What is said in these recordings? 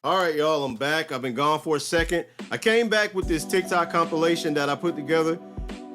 All right, y'all, I'm back. I've been gone for a second. I came back with this TikTok compilation that I put together.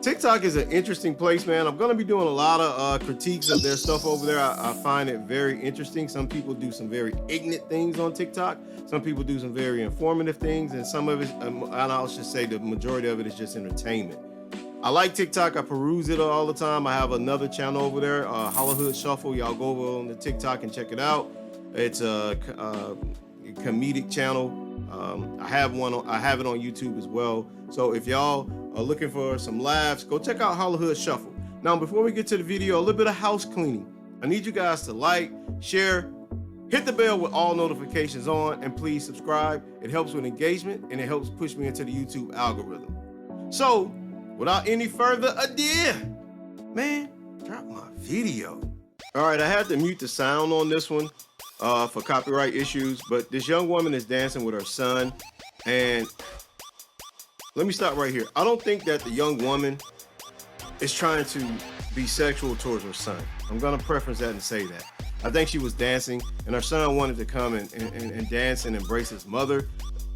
TikTok is an interesting place, man. I'm gonna be doing a lot of critiques of their stuff over there. I find it very interesting. Some people do some very ignorant things on TikTok. Some people do some very informative things, and some of it, and I'll just say the majority of it is just entertainment. I like TikTok. I peruse it all the time. I have another channel over there, Hollywood Shuffle. Y'all go over on the TikTok and check it out. It's a comedic channel. I have it on YouTube as well. So if y'all are looking for some laughs, go check out Hollywood Shuffle. Now, before we get to the video, a little bit of house cleaning. I need you guys to like, share, hit the bell with all notifications on, and please subscribe. It helps with engagement and it helps push me into the YouTube algorithm. So, without any further ado, man, drop my video. All right, I had to mute the sound on this one for copyright issues, but this young woman is dancing with her son, and let me stop right here. I don't think that the young woman is trying to be sexual towards her son. I'm gonna preference that and say that. I think she was dancing, and her son wanted to come and dance and embrace his mother.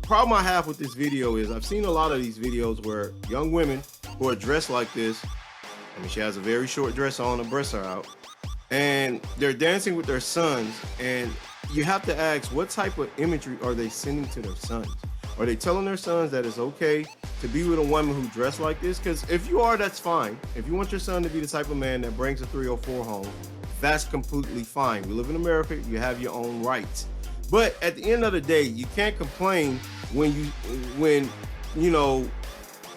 Problem I have with this video is I've seen a lot of these videos where young women who are dressed like this, I mean, she has a very short dress on, her breasts are out, and they're dancing with their sons, and you have to ask, what type of imagery are they sending to their sons? Are they telling their sons that it's okay to be with a woman who dressed like this? Because if you are, that's fine. If you want your son to be the type of man that brings a 304 home, that's completely fine. We live in America, you have your own rights. But at the end of the day, you can't complain when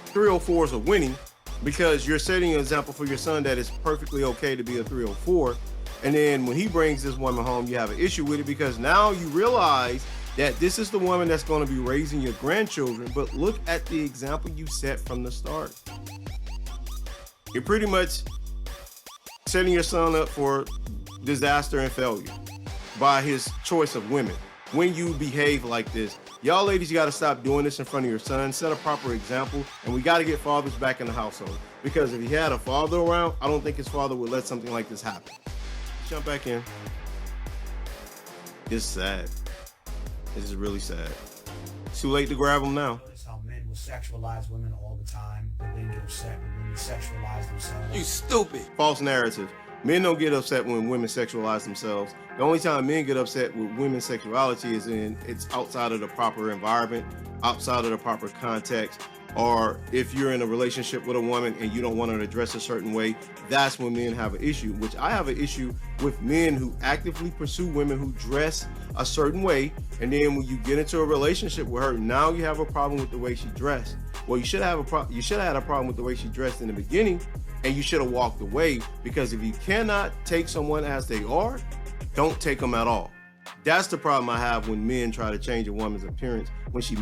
304s are winning, because you're setting an example for your son that it's perfectly okay to be a 304. And then when he brings this woman home, you have an issue with it, because now you realize that this is the woman that's going to be raising your grandchildren. But look at the example you set from the start. You're pretty much setting your son up for disaster and failure by his choice of women when you behave like this. Y'all ladies, you got to stop doing this in front of your son. Set a proper example, and we got to get fathers back in the household, because if he had a father around, I don't think his father would let something like this happen. Let's jump back in. It's sad. This is really sad. It's too late to grab them now. Notice how men will sexualize women all the time, but then get upset when women sexualize themselves. You stupid. False narrative. Men don't get upset when women sexualize themselves. The only time men get upset with women's sexuality is when it's outside of the proper environment, outside of the proper context, or if you're in a relationship with a woman and you don't want her to dress a certain way, that's when men have an issue. Which I have an issue with men who actively pursue women who dress a certain way, and then when you get into a relationship with her, now you have a problem with the way she dressed. Well, you should have had a problem with the way she dressed in the beginning, and you should have walked away, because if you cannot take someone as they are, don't take them at all. That's the problem I have when men try to change a woman's appearance when he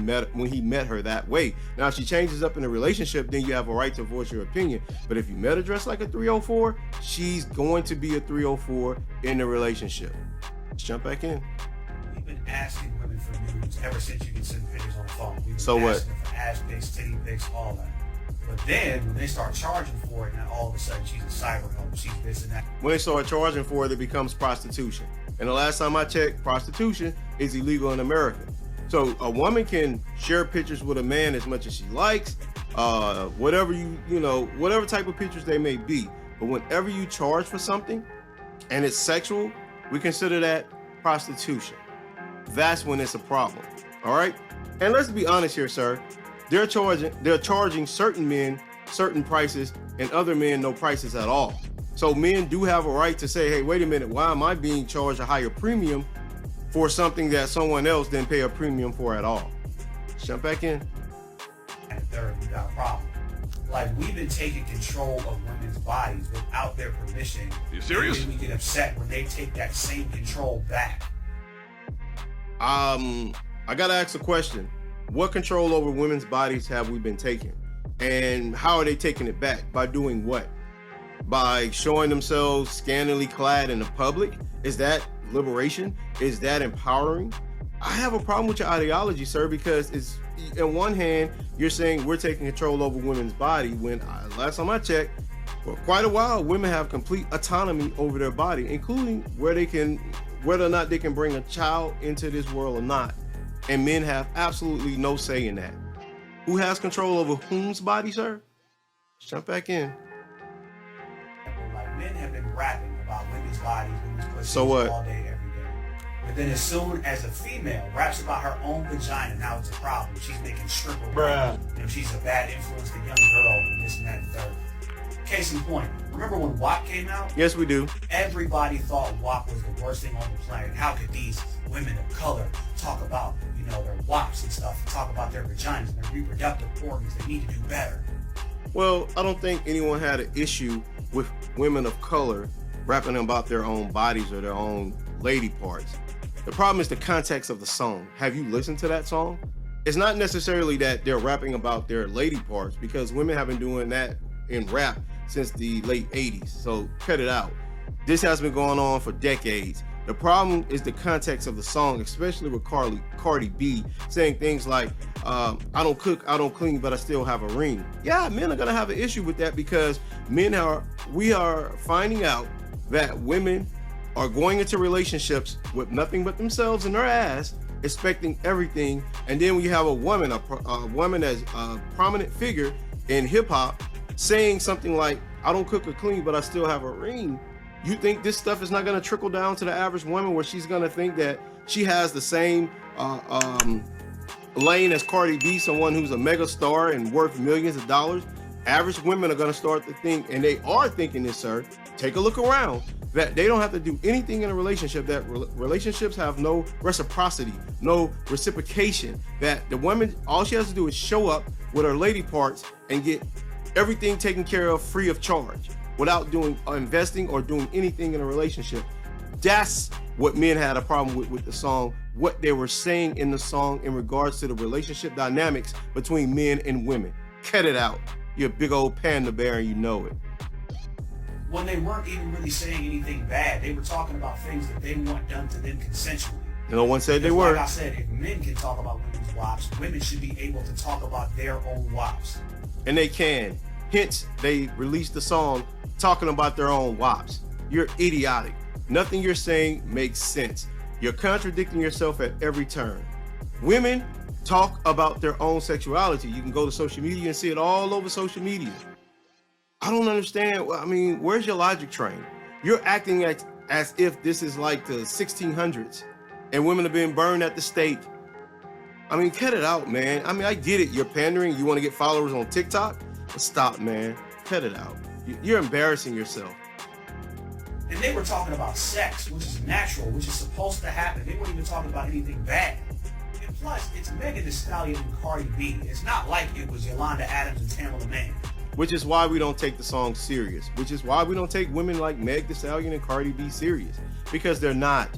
met her that way. Now, if she changes up in a relationship, then you have a right to voice your opinion. But if you met her dressed like a 304, she's going to be a 304 in the relationship. Let's jump back in. We've been asking women for nudes ever since you can send pictures on the phone. We've been So what? asking for ass pics, titty pics, all that. But then when they start charging for it, now all of a sudden she's a cyber hoe, she's this and that. When they start charging for it, it becomes prostitution. And the last time I checked, prostitution is illegal in America. So a woman can share pictures with a man as much as she likes, whatever whatever type of pictures they may be. But whenever you charge for something and it's sexual, we consider that prostitution. That's when it's a problem. All right. And let's be honest here, sir. They're charging certain men certain prices and other men no prices at all. So men do have a right to say, hey, wait a minute, why am I being charged a higher premium for something that someone else didn't pay a premium for at all? Let's jump back in. And third, we got a problem. Like, we've been taking control of women's bodies without their permission. Are you serious? And then we get upset when they take that same control back. I gotta ask a question. What control over women's bodies have we been taking? And how are they taking it back? By doing what? By showing themselves scantily clad in the public? Is that liberation? Is that empowering? I have a problem with your ideology, sir, because it's, on one hand, you're saying we're taking control over women's body when last time I checked, for quite a while, women have complete autonomy over their body, including whether or not they can bring a child into this world or not. and men have absolutely no say in that. Who has control over whom's body, sir? Jump back in. Like, men have been rapping about women's bodies, women's pussies So what? all day, every day. But then as soon as a female raps about her own vagina, now it's a problem. She's making stripper. Bruh. You know, she's a bad influence to young girls and this and that and third. Case in point, remember when WAP came out? Yes, we do. Everybody thought WAP was the worst thing on the planet. How could these women of color talk about, you know, their WAPs and stuff, talk about their vaginas and their reproductive organs? They need to do better. Well, I don't think anyone had an issue with women of color rapping about their own bodies or their own lady parts. The problem is the context of the song. Have you listened to that song? It's not necessarily that they're rapping about their lady parts, because women have been doing that in rap since the late 80s. So cut it out. This has been going on for decades. The problem is the context of the song, especially with Cardi B saying things like, I don't cook, I don't clean, but I still have a ring. Yeah, men are gonna have an issue with that, because we are finding out that women are going into relationships with nothing but themselves and their ass, expecting everything. And then we have a woman as a prominent figure in hip hop saying something like, I don't cook or clean, but I still have a ring. You think this stuff is not going to trickle down to the average woman, where she's going to think that she has the same lane as Cardi B, someone who's a mega star and worth millions of dollars? Average women are going to start to think, and they are thinking this, sir. Take a look around, that they don't have to do anything in a relationship, that relationships have no reciprocity, no reciprocation, that the woman, all she has to do is show up with her lady parts and get everything taken care of free of charge without doing investing or doing anything in a relationship. That's what men had a problem with the song, what they were saying in the song in regards to the relationship dynamics between men and women. Cut it out. You're a big old panda bear and you know it. When they weren't even really saying anything bad, they were talking about things that they want done to them consensually. No one said they Because were. Like I said, if men can talk about women's WAPs, women should be able to talk about their own WAPs. And they can. Hence, they released the song talking about their own WAPs. You're idiotic. Nothing you're saying makes sense. You're contradicting yourself at every turn. Women talk about their own sexuality. You can go to social media and see it all over social media. I don't understand. I mean, where's your logic train? You're acting as if this is like the 1600s and women are being burned at the stake. I mean, cut it out, man. I mean, I get it. You're pandering. You want to get followers on TikTok? But stop, man. Cut it out. You're embarrassing yourself. And they were talking about sex, which is natural, which is supposed to happen. They weren't even talking about anything bad. And plus, it's Megan Thee Stallion and Cardi B. It's not like it was Yolanda Adams and Tamala Mann. Which is why we don't take the song serious. Which is why we don't take women like Meg Thee Stallion and Cardi B serious. Because they're not.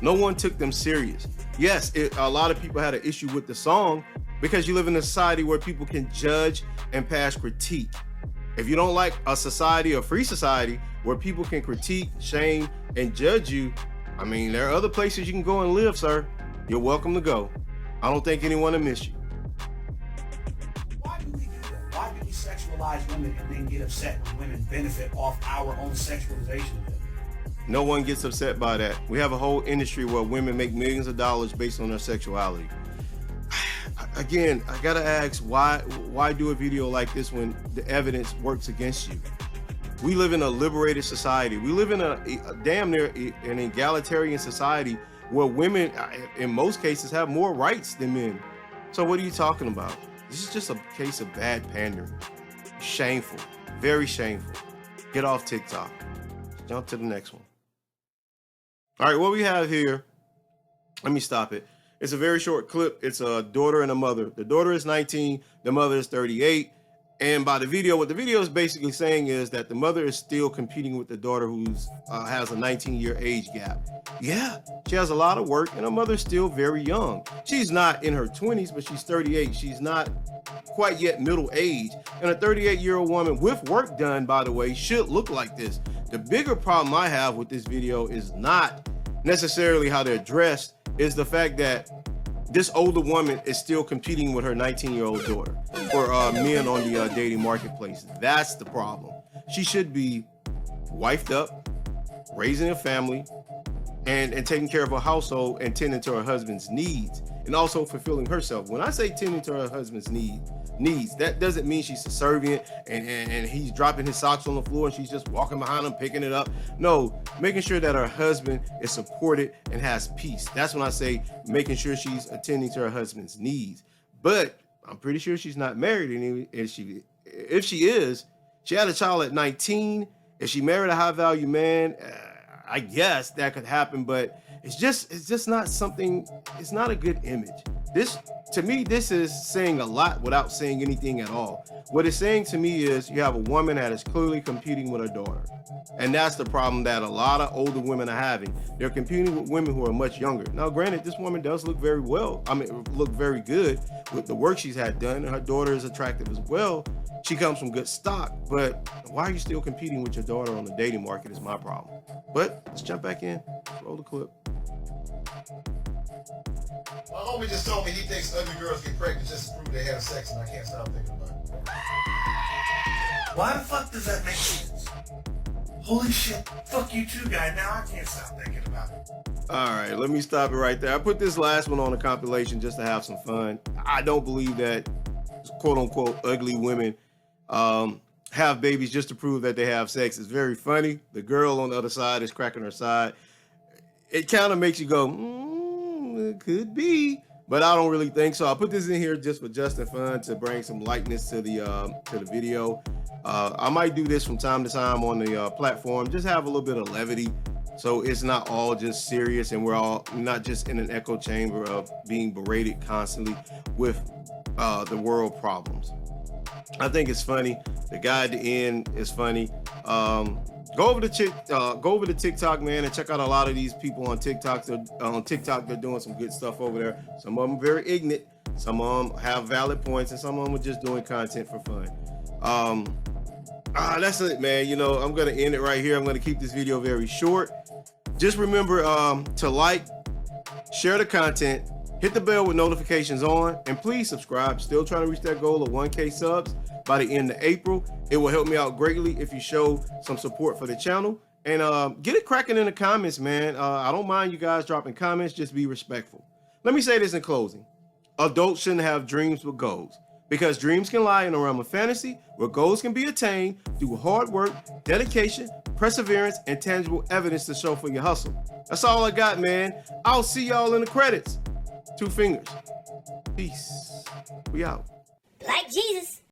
No one took them serious. Yes, a lot of people had an issue with the song because you live in a society where people can judge and pass critique. If you don't like a society, a free society, where people can critique, shame, and judge you, I mean, there are other places you can go and live, sir. You're welcome to go. I don't think anyone will miss you. Why do we do that? Why do we sexualize women and then get upset when women benefit off our own sexualization of them? No one gets upset by that. We have a whole industry where women make millions of dollars based on their sexuality. Again, I gotta ask, why do a video like this when the evidence works against you? We live in a liberated society. We live in a damn near an egalitarian society where women, in most cases, have more rights than men. So what are you talking about? This is just a case of bad pandering. Shameful, very shameful. Get off TikTok. Jump to the next one. All right, what we have here, let me stop it. It's a very short clip. It's a daughter and a mother. The daughter is 19, the mother is 38. And by the video, what the video is basically saying is that the mother is still competing with the daughter who's has a 19-year age gap. Yeah, she has a lot of work and her mother's still very young. She's not in her 20s, but she's 38. She's not quite yet middle age. And a 38-year-old woman with work done, by the way, should look like this. The bigger problem I have with this video is not necessarily how they're dressed, is the fact that this older woman is still competing with her 19-year-old daughter for men on the dating marketplace. That's the problem. She should be wifed up, raising a family, and taking care of her household and tending to her husband's needs. and also fulfilling herself. When I say tending to her husband's needs, that doesn't mean she's subservient and he's dropping his socks on the floor and she's just walking behind him picking it up. No, making sure that her husband is supported and has peace. That's when I say making sure she's attending to her husband's needs. But I'm pretty sure she's not married, and if she is, she had a child at 19. If she married a high value man, I guess that could happen, but it's just not something. It's not a good image. To me, this is saying a lot without saying anything at all. What it's saying to me is you have a woman that is clearly competing with her daughter. And that's the problem that a lot of older women are having. They're competing with women who are much younger. Now, granted, this woman does look very look very good with the work she's had done. And her daughter is attractive as well. She comes from good stock, but why are you still competing with your daughter on the dating market is my problem. But let's jump back in, roll the clip. My homie just told me he thinks ugly girls get pregnant just to prove they have sex, and I can't stop thinking about it. Why the fuck does that make sense? Holy shit, fuck you too, guy. Now I can't stop thinking about it. All right, let me stop it right there. I put this last one on a compilation just to have some fun. I don't believe that quote unquote ugly women have babies just to prove that they have sex. It's very funny. The girl on the other side is cracking her side. It kind of makes you go, it could be, but I don't really think so. I put this in here just for fun to bring some lightness to the video. I might do this from time to time on the platform, just have a little bit of levity, so it's not all just serious and we're all not just in an echo chamber of being berated constantly with the world problems. I think it's funny. The guy at the end is funny. Go over to TikTok, man, and check out a lot of these people on TikTok. They're doing some good stuff over there. Some of them very ignorant. Some of them have valid points, and some of them are just doing content for fun. That's it, man. You know, I'm gonna end it right here. I'm gonna keep this video very short. Just remember to like, share the content, hit the bell with notifications on, and please subscribe. Still trying to reach that goal of 1K subs by the end of April. It will help me out greatly if you show some support for the channel. And get it cracking in the comments, man. I don't mind you guys dropping comments, just be respectful. Let me say this in closing. Adults shouldn't have dreams with goals, because dreams can lie in the realm of fantasy, where goals can be attained through hard work, dedication, perseverance, and tangible evidence to show for your hustle. That's all I got, man. I'll see y'all in the credits. 2 fingers. Peace. We out. Like Jesus.